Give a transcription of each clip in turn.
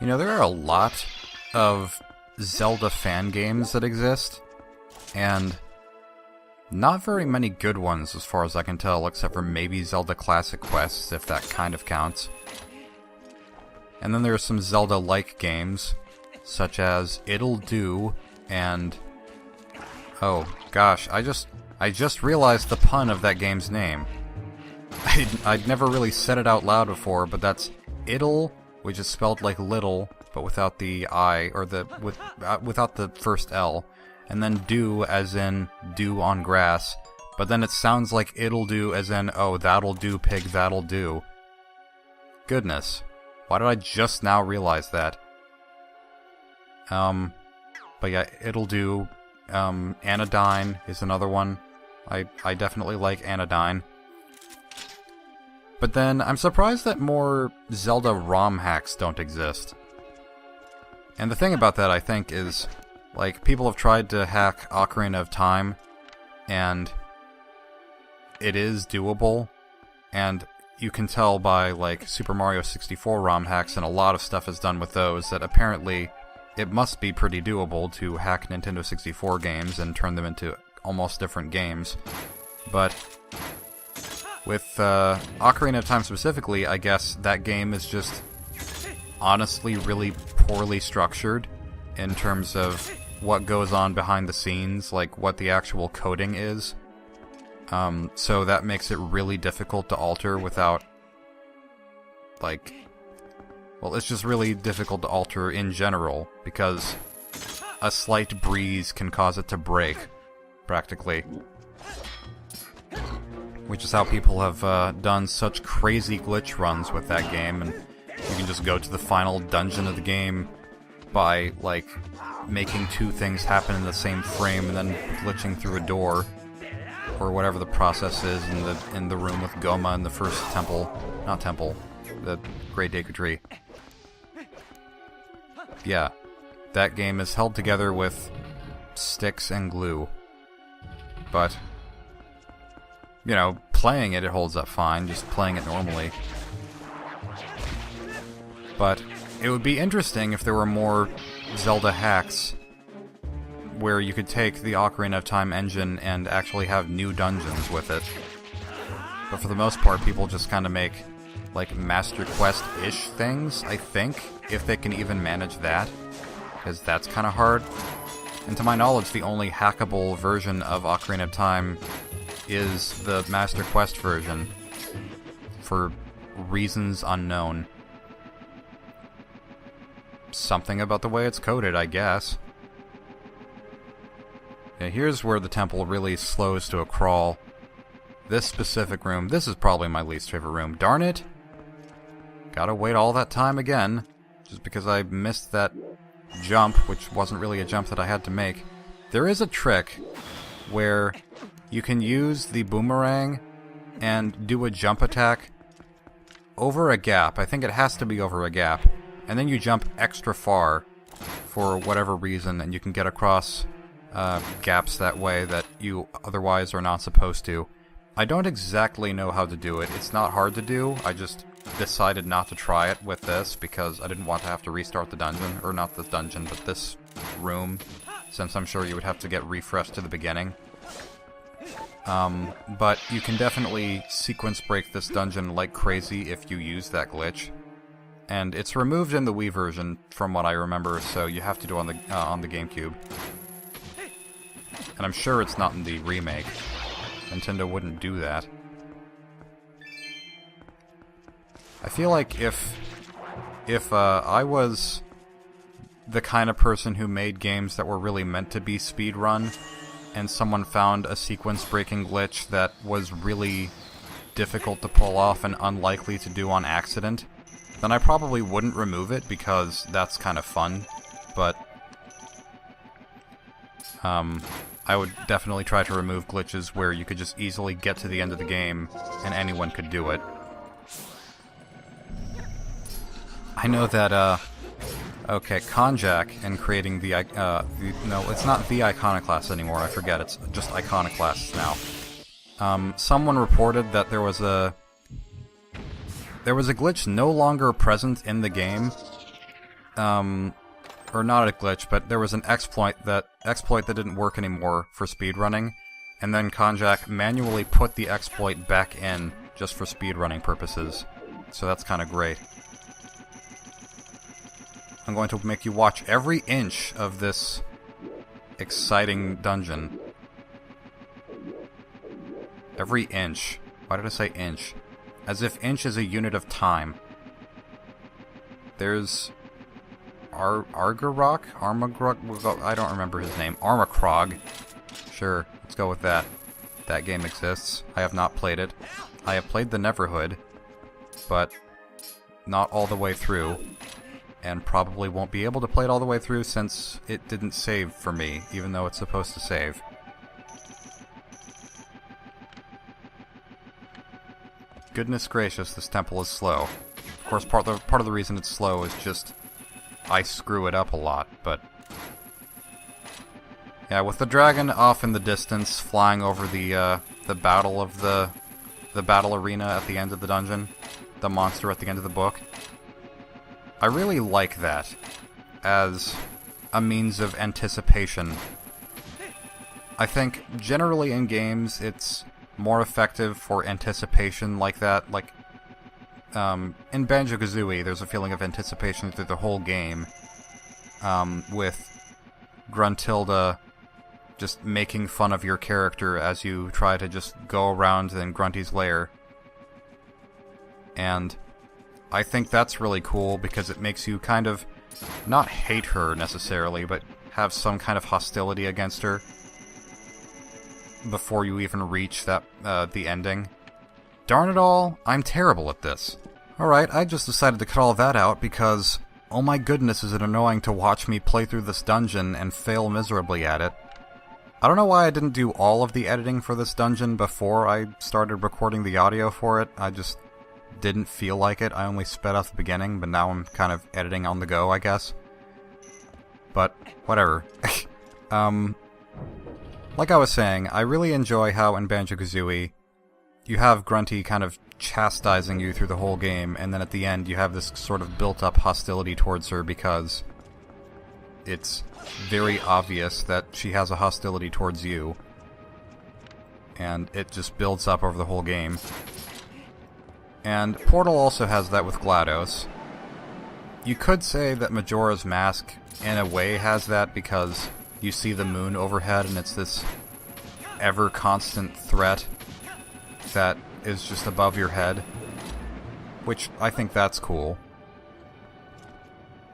You know, there are a lot of Zelda fan games that exist, and not very many good ones as far as I can tell, except for maybe Zelda Classic Quests, if that kind of counts. And then there are some Zelda-like games, such as It'll Do and... oh, gosh, I just realized the pun of that game's name. I'd never really said it out loud before, but that's It'll, which is spelled like little, but without the I, or without the first L, and then do as in dew on grass, but then it sounds like it'll do as in, oh, that'll do, pig, that'll do. Goodness. Why did I just now realize that? But yeah, it'll do. Anodyne is another one. I definitely like Anodyne. But then, I'm surprised that more Zelda ROM hacks don't exist. And the thing about that, I think, is, like, people have tried to hack Ocarina of Time, and it is doable, and you can tell by, like, Super Mario 64 ROM hacks, and a lot of stuff is done with those, that apparently it must be pretty doable to hack Nintendo 64 games and turn them into almost different games. But with Ocarina of Time specifically, I guess that game is just honestly really poorly structured in terms of what goes on behind the scenes, like what the actual coding is. So that makes it really difficult to alter without, like... well, it's just really difficult to alter in general, because a slight breeze can cause it to break, practically. Which is how people have done such crazy glitch runs with that game, and you can just go to the final dungeon of the game by, like, making two things happen in the same frame and then glitching through a door, or whatever the process is in the room with Goma in the first temple. Not temple, the Great Deku Tree. Yeah, that game is held together with sticks and glue. But, you know, playing it holds up fine, just playing it normally. But it would be interesting if there were more Zelda hacks where you could take the Ocarina of Time engine and actually have new dungeons with it. But for the most part, people just kind of make, like, Master Quest-ish things, I think, if they can even manage that, because that's kind of hard. And to my knowledge, the only hackable version of Ocarina of Time is the Master Quest version, for reasons unknown. Something about the way it's coded, I guess. Yeah, here's where the temple really slows to a crawl. This specific room, this is probably my least favorite room. Darn it! Gotta wait all that time again, just because I missed that jump, which wasn't really a jump that I had to make. There is a trick where you can use the boomerang and do a jump attack over a gap. I think it has to be over a gap. And then you jump extra far for whatever reason, and you can get across gaps that way that you otherwise are not supposed to. I don't exactly know how to do it. It's not hard to do. I just decided not to try it with this because I didn't want to have to restart the dungeon. Or not the dungeon, but this room, since I'm sure you would have to get refreshed to the beginning. But you can definitely sequence break this dungeon like crazy if you use that glitch. And it's removed in the Wii version, from what I remember, so you have to do it on the GameCube. And I'm sure it's not in the remake. Nintendo wouldn't do that. I feel like if I was the kind of person who made games that were really meant to be speedrun, and someone found a sequence-breaking glitch that was really difficult to pull off and unlikely to do on accident, then I probably wouldn't remove it, because that's kind of fun, but I would definitely try to remove glitches where you could just easily get to the end of the game, and anyone could do it. I know that, okay, Konjac, in creating no, it's not the Iconoclast anymore, I forget, it's just Iconoclasts now. Someone reported that there was a glitch no longer present in the game, or not a glitch, but there was an exploit that didn't work anymore for speedrunning, and then Konjak manually put the exploit back in just for speedrunning purposes. So that's kind of great. I'm going to make you watch every inch of this exciting dungeon. Every inch. Why did I say inch? As if inch is a unit of time. There's Argarok? Armagrog? I don't remember his name. Armakrog. Sure, let's go with that. That game exists. I have not played it. I have played the Neverhood, but not all the way through, and probably won't be able to play it all the way through since it didn't save for me, even though it's supposed to save. Goodness gracious, this temple is slow. Of course, part of the reason it's slow is just I screw it up a lot, but yeah, with the dragon off in the distance, flying over the battle of the battle arena at the end of the dungeon, the monster at the end of the book. I really like that as a means of anticipation. I think generally in games it's more effective for anticipation like that. Like, in Banjo-Kazooie, there's a feeling of anticipation through the whole game, with Gruntilda just making fun of your character as you try to just go around in Grunty's lair. And I think that's really cool because it makes you kind of not hate her necessarily, but have some kind of hostility against her before you even reach that the ending. Darn it all, I'm terrible at this. Alright, I just decided to cut all that out because, oh my goodness, is it annoying to watch me play through this dungeon and fail miserably at it. I don't know why I didn't do all of the editing for this dungeon before I started recording the audio for it. I just didn't feel like it. I only sped up the beginning, but now I'm kind of editing on the go, I guess. But, whatever. Like I was saying, I really enjoy how in Banjo-Kazooie you have Grunty kind of chastising you through the whole game, and then at the end you have this sort of built-up hostility towards her because it's very obvious that she has a hostility towards you. And it just builds up over the whole game. And Portal also has that with GLaDOS. You could say that Majora's Mask, in a way, has that because you see the moon overhead and it's this ever-constant threat that is just above your head. Which, I think that's cool.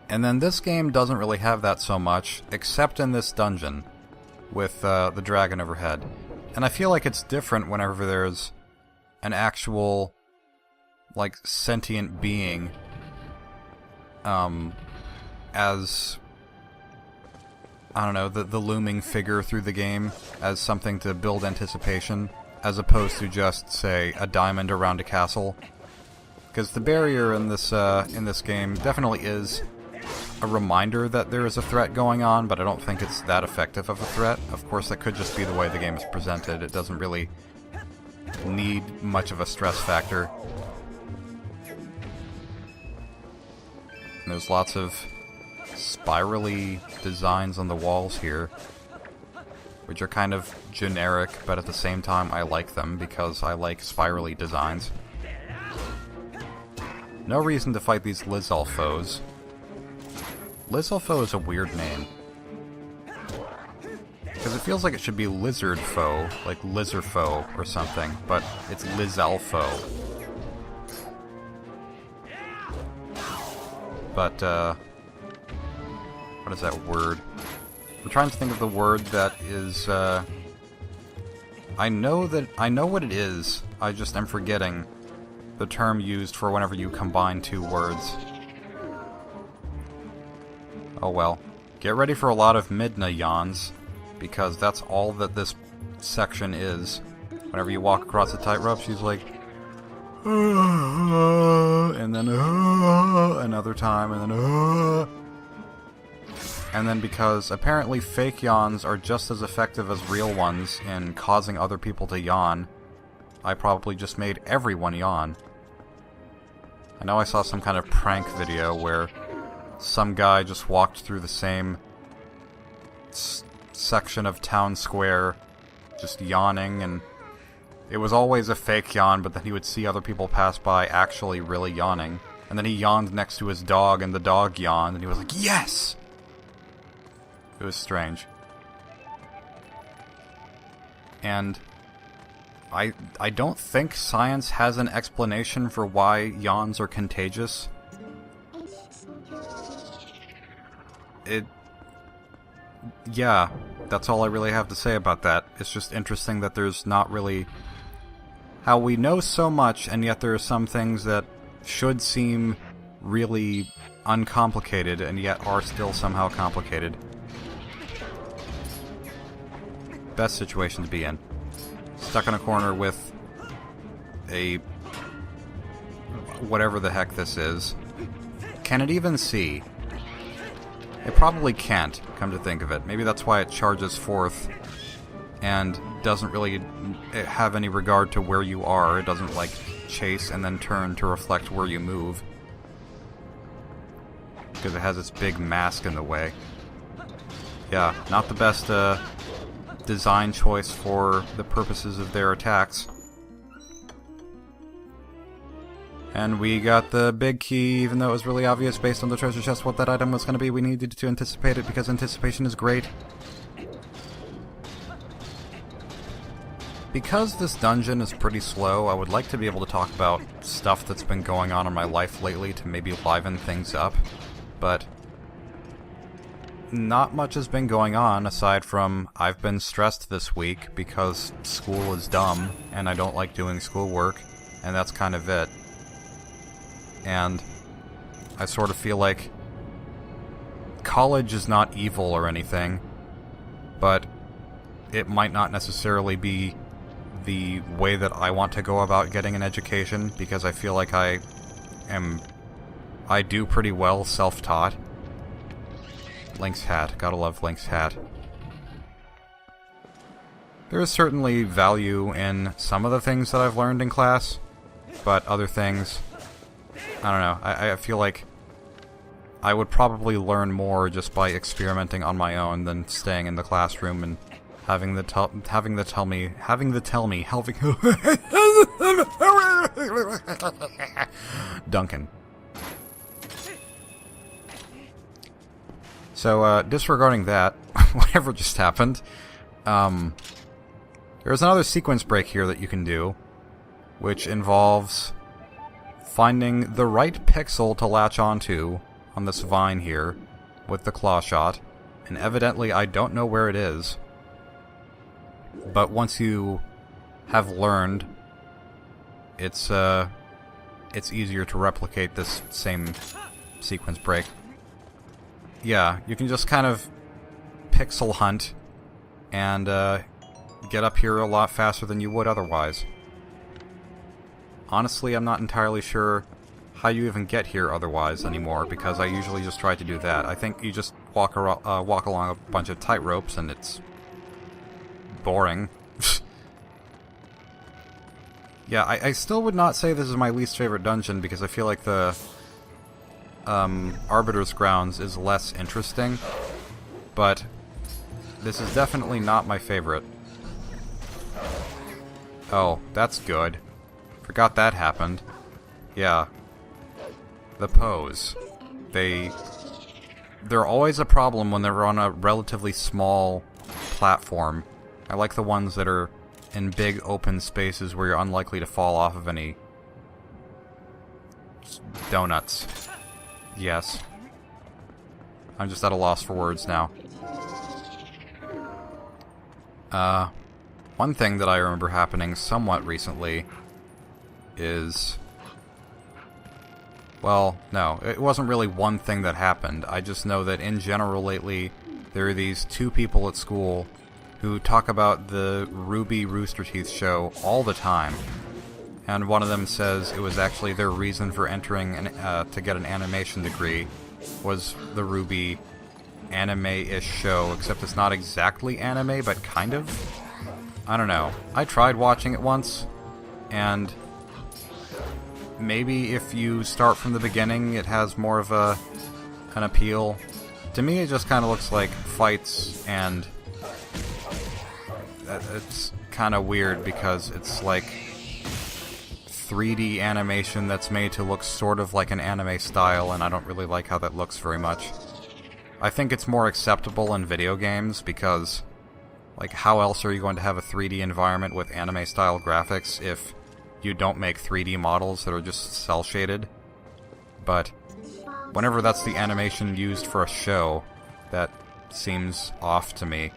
And then this game doesn't really have that so much, except in this dungeon, with the dragon overhead. And I feel like it's different whenever there's an actual, like, sentient being, as, I don't know, the looming figure through the game, as something to build anticipation, as opposed to just, say, a diamond around a castle. Because the barrier in this game definitely is a reminder that there is a threat going on, but I don't think it's that effective of a threat. Of course, that could just be the way the game is presented. It doesn't really need much of a stress factor. And there's lots of spirally designs on the walls here, which are kind of generic, but at the same time I like them because I like spirally designs. No reason to fight these Lizalf foes. Lizalfo is a weird name. Because it feels like it should be Lizard Foe, like Lizardfoe or something, but it's Lizalfo. But, what is that word? I'm trying to think of the word that is, I know what it is, I just am forgetting the term used for whenever you combine two words. Oh well. Get ready for a lot of Midna yawns, because that's all that this section is. Whenever you walk across the tightrope, she's like, and then another time, and then and then because apparently fake yawns are just as effective as real ones in causing other people to yawn, I probably just made everyone yawn. I know I saw some kind of prank video where some guy just walked through the same section of town square, just yawning, and it was always a fake yawn, but then he would see other people pass by actually really yawning. And then he yawned next to his dog, and the dog yawned, and he was like, yes! It was strange. And I don't think science has an explanation for why yawns are contagious. Yeah, that's all I really have to say about that. It's just interesting that there's not really... how we know so much, and yet there are some things that should seem really uncomplicated, and yet are still somehow complicated. Best situation to be in. Stuck in a corner with a... whatever the heck this is. Can it even see? It probably can't, come to think of it. Maybe that's why it charges forth and doesn't really have any regard to where you are. It doesn't, like, chase and then turn to reflect where you move. Because it has its big mask in the way. Yeah, not the best design choice for the purposes of their attacks. And we got the big key, even though it was really obvious based on the treasure chest what that item was going to be. We needed to anticipate it because anticipation is great. Because this dungeon is pretty slow, I would like to be able to talk about stuff that's been going on in my life lately to maybe liven things up. But not much has been going on aside from I've been stressed this week because school is dumb and I don't like doing schoolwork, and that's kind of it. And I sort of feel like college is not evil or anything, but it might not necessarily be the way that I want to go about getting an education, because I feel like I do pretty well self-taught. Link's hat. Gotta love Link's hat. There is certainly value in some of the things that I've learned in class, but other things, I don't know. I feel like I would probably learn more just by experimenting on my own than staying in the classroom and having the tell me Duncan. So, disregarding that, whatever just happened, there's another sequence break here that you can do, which involves finding the right pixel to latch onto on this vine here with the claw shot, and evidently I don't know where it is. But once you have learned, it's easier to replicate this same sequence break. Yeah, you can just kind of pixel hunt and get up here a lot faster than you would otherwise. Honestly, I'm not entirely sure how you even get here otherwise anymore, because I usually just try to do that. I think you just walk along a bunch of tightropes and it's boring. Yeah, I still would not say this is my least favorite dungeon, because I feel like the Arbiter's Grounds is less interesting, but this is definitely not my favorite. Oh, that's good. Forgot that happened. Yeah. The pose. They're always a problem when they're on a relatively small platform. I like the ones that are in big open spaces where you're unlikely to fall off of any donuts. Yes. I'm just at a loss for words now. One thing that I remember happening somewhat recently is... well, no, it wasn't really one thing that happened. I just know that in general lately, there are these two people at school who talk about the Ruby Rooster Teeth show all the time. And one of them says it was actually their reason for entering to get an animation degree was the Ruby anime-ish show, except it's not exactly anime, but kind of. I don't know. I tried watching it once, and maybe if you start from the beginning, it has more of a an appeal. To me, it just kind of looks like fights, and it's kind of weird because it's like 3D animation that's made to look sort of like an anime style, and I don't really like how that looks very much. I think it's more acceptable in video games because, like, how else are you going to have a 3D environment with anime-style graphics if you don't make 3D models that are just cel-shaded? But whenever that's the animation used for a show, that seems off to me.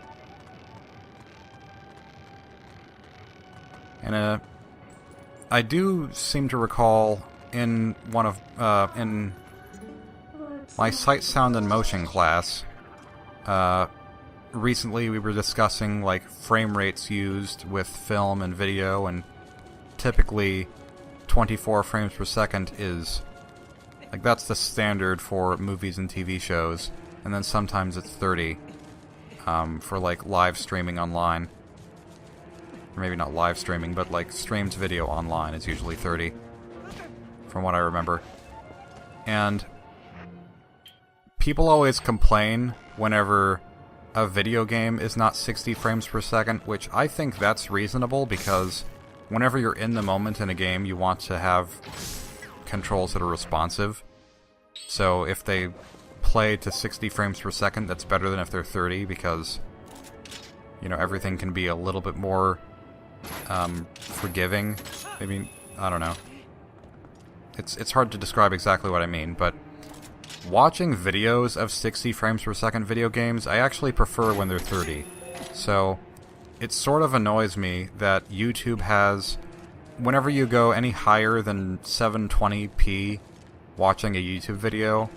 And I do seem to recall in one of in my sight, sound, and motion class, recently we were discussing like frame rates used with film and video, and typically 24 frames per second is like that's the standard for movies and TV shows, and then sometimes it's 30 for like live streaming online. Or maybe not live streaming, but like streamed video online is usually 30, from what I remember. And people always complain whenever a video game is not 60 frames per second, which I think that's reasonable because whenever you're in the moment in a game, you want to have controls that are responsive. So if they play to 60 frames per second, that's better than if they're 30 because, you know, everything can be a little bit more forgiving. Maybe, I don't know. It's hard to describe exactly what I mean, but watching videos of 60 frames per second video games, I actually prefer when they're 30. So it sort of annoys me that YouTube has, whenever you go any higher than 720p watching a YouTube video,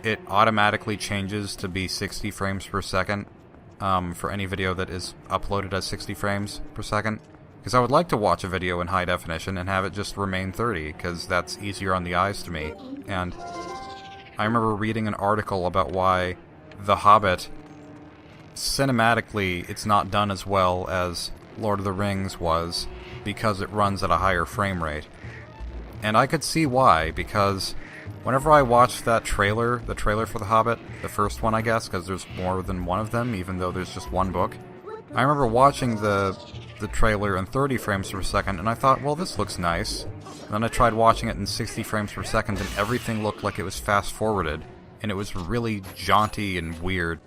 it automatically changes to be 60 frames per second for any video that is uploaded as 60 frames per second. Because I would like to watch a video in high definition and have it just remain 30, because that's easier on the eyes to me. And I remember reading an article about why The Hobbit, cinematically, it's not done as well as Lord of the Rings was, because it runs at a higher frame rate. And I could see why, because whenever I watched that trailer, the trailer for The Hobbit, the first one I guess, because there's more than one of them, even though there's just one book, I remember watching the trailer in 30 frames per second, and I thought, well, this looks nice. And then I tried watching it in 60 frames per second, and everything looked like it was fast-forwarded, and it was really jaunty and weird.